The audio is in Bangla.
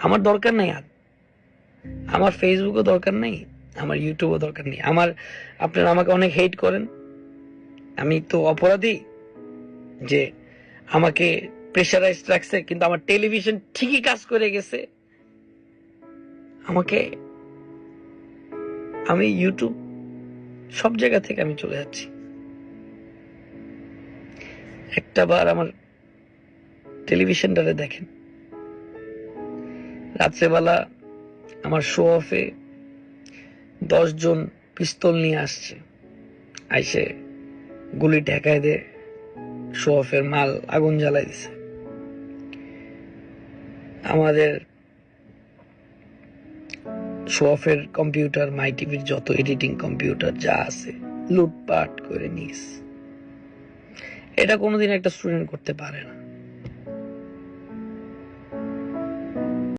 আমার দরকার নাই, আর আমার ফেসবুকও দরকার নেই, আমার ইউটিউবও দরকার নেই। আপনারা আমাকে অনেক হেট করেন, আমি তো অপরাধী যে আমাকে প্রেশারাইজ রাখছে, কিন্তু আমার টেলিভিশন ঠিকই কাজ করে গেছে। আমি ইউটিউব সব জায়গা থেকে আমি চলে যাচ্ছি। একটা বার আমার টেলিভিশনটারে দেখেন, রাত্রেবেলা আমার শো অফে 10 জন পিস্তল নিয়ে আসছে, আইসে গুলি ঠেকায় দে, শো অফের মাল আগুন জ্বালাই দিছে। আমাদের শো অফের কম্পিউটার, মাই টিভির যত এডিটিং কম্পিউটার যা আছে লুটপাট করে নিস। এটা কোনোদিন একটা স্টুডেন্ট করতে পারে না।